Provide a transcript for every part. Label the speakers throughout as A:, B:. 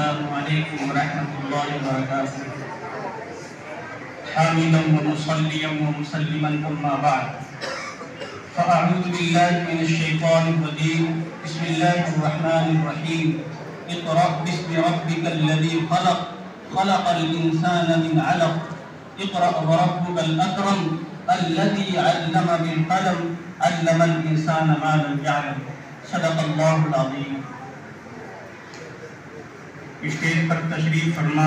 A: السلام علیکم ورحمۃ اللہ وبرکاتہ حامدا ومصلیا ومسلما اما بعد فاعوذ باللہ من الشیطان الرجیم بسم اللہ الرحمن الرحیم اقرأ باسم ربک الذی خلق خلق الانسان من علق اقرأ وربک الاکرم الذی علم بالقلم علم الانسان ما لم يعلم صدق اللہ العظیم۔ اسٹیج پر تشریف فرما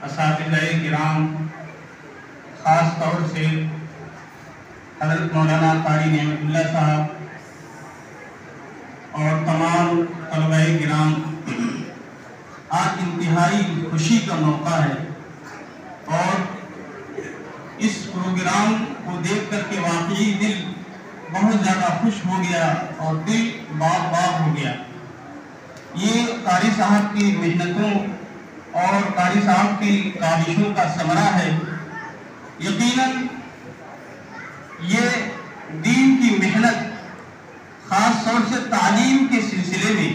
A: اساتذہ کرام، خاص طور سے حضرت مولانا قاری نعمت اللہ صاحب اور تمام طلبہ کرام، آج انتہائی خوشی کا موقع ہے اور اس پروگرام کو دیکھ کر کے واقعی دل بہت زیادہ خوش ہو گیا اور دل باغ باغ ہو گیا۔ یہ قاری صاحب کی محنتوں اور قاری صاحب کی کاوشوں کا ثمرہ ہے۔ یقیناً یہ دین کی محنت، خاص طور سے تعلیم کے سلسلے میں،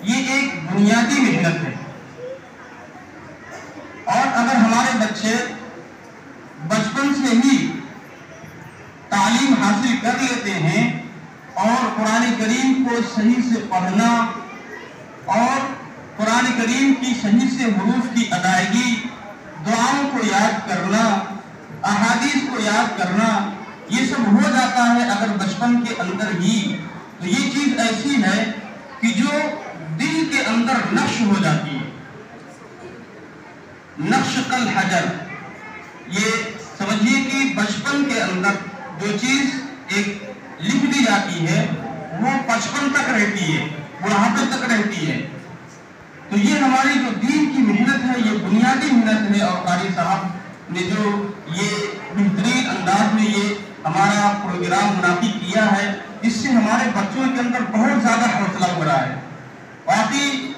A: یہ ایک بنیادی محنت ہے، اور اگر ہمارے بچے بچپن سے ہی تعلیم حاصل کر لیتے ہیں اور قرآن کریم کو صحیح سے پڑھنا اور قرآن کریم کی صحیح سے حروف کی ادائیگی، دعاؤں کو یاد کرنا، احادیث کو یاد کرنا، یہ سب ہو جاتا ہے اگر بچپن کے اندر ہی، تو یہ چیز ایسی ہے کہ جو دل کے اندر نقش ہو جاتی ہے، نقش کل حجر۔ یہ سمجھیے کہ بچپن کے اندر جو چیز ایک لکھ دی جاتی ہے وہ بچپن تک رہتی ہے، بڑھاپے تک رہتی ہے۔ تو یہ ہماری جو دین کی محنت ہے، یہ بنیادی محنت ہے، اور قاری صاحب نے جو یہ بہترین انداز میں یہ ہمارا پروگرام منعقد کیا ہے، اس سے ہمارے بچوں کے اندر بہت زیادہ حوصلہ ہو رہا ہے۔ باقی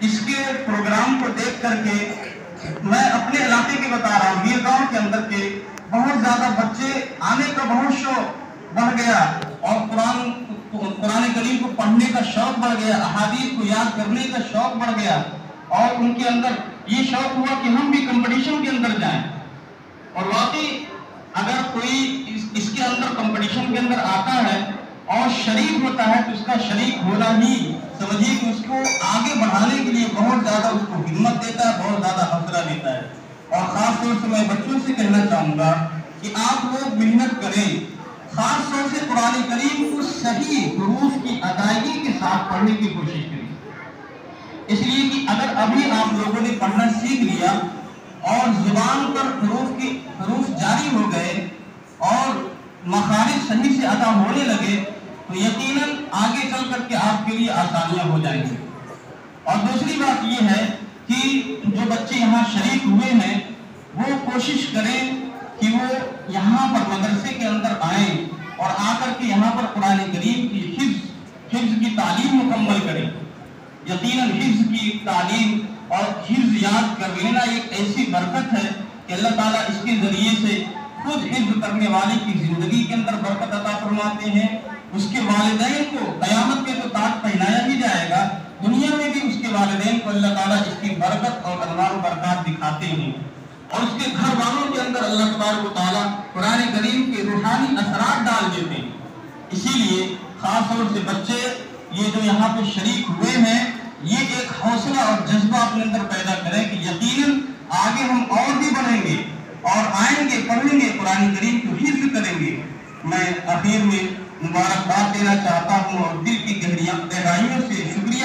A: اس کے پروگرام کو دیکھ کر کے میں اپنے علاقے کے بتا رہا ہوں، یہ گاؤں کے اندر کے بہت زیادہ بچے آنے کا بہت شوق بڑھ گیا، اور قرآن کریم کو پڑھنے کا شوق بڑھ گیا، احادیث کو یاد کرنے کا شوق بڑھ گیا، اور ان کے اندر یہ شوق ہوا کہ ہم بھی کمپٹیشن کے اندر جائیں۔ اور واقعی اگر کوئی اس کے اندر کمپٹیشن کے اندر آتا ہے اور شریک ہوتا ہے تو اس کا شریک ہونا ہی سمجھیے کہ اس کو آگے بڑھانے کے لیے بہت زیادہ اس کو ہمت دیتا ہے، بہت زیادہ حوصلہ دیتا ہے۔ اور خاص طور سے میں بچوں سے کہنا چاہوں گا کہ آپ لوگ محنت کریں، خاص طور سے قرآن کریم کو صحیح حروف کی ادائیگی کے ساتھ پڑھنے کی کوشش کریں، اس لیے کہ اگر ابھی آپ لوگوں نے پڑھنا سیکھ لیا اور زبان پر حروف جاری ہو گئے اور مخارج صحیح سے ادا ہونے لگے تو یقیناً آگے چل کر کے آپ کے لیے آسانیاں ہو جائیں گی۔ اور دوسری بات یہ ہے کہ جو بچے یہاں شریک ہوئے ہیں وہ کوشش کریں کہ وہ یہاں پر مدرسے کے اندر آئیں اور آ کر کے یہاں پر قرآن کریم کی حفظ کی تعلیم مکمل کریں۔ یقیناً حفظ کی تعلیم اور حفظ یاد کر لینا ایک ایسی برکت ہے کہ اللہ تعالیٰ اس کے ذریعے سے خود حفظ کرنے والے کی زندگی کے اندر برکت عطا فرماتے ہیں۔ اس کے والدین کو قیامت کے تو تاج پہنایا ہی جائے گا، دنیا میں بھی اس کے والدین کو اللہ تعالیٰ اس کی برکت اور انوار و برکات دکھاتے ہیں، اور اس کے گھر والوں کے اندر اللہ تبارک و تعالیٰ قرآن کریم کے روحانی اثرات ڈال دیتے ہیں۔ اسی لیے خاص طور سے بچے یہ جو یہاں پہ شریک ہوئے ہیں، یہ ایک حوصلہ اور جذبہ اپنے اندر پیدا کریں کہ یقیناً آگے ہم اور بھی بڑھیں گے اور آئیں گے، پڑھیں گے، قرآن کریم کو حفظ کریں گے۔ میں آخر میں مبارکباد دینا چاہتا ہوں اور دل کی گہرائیوں سے شکریہ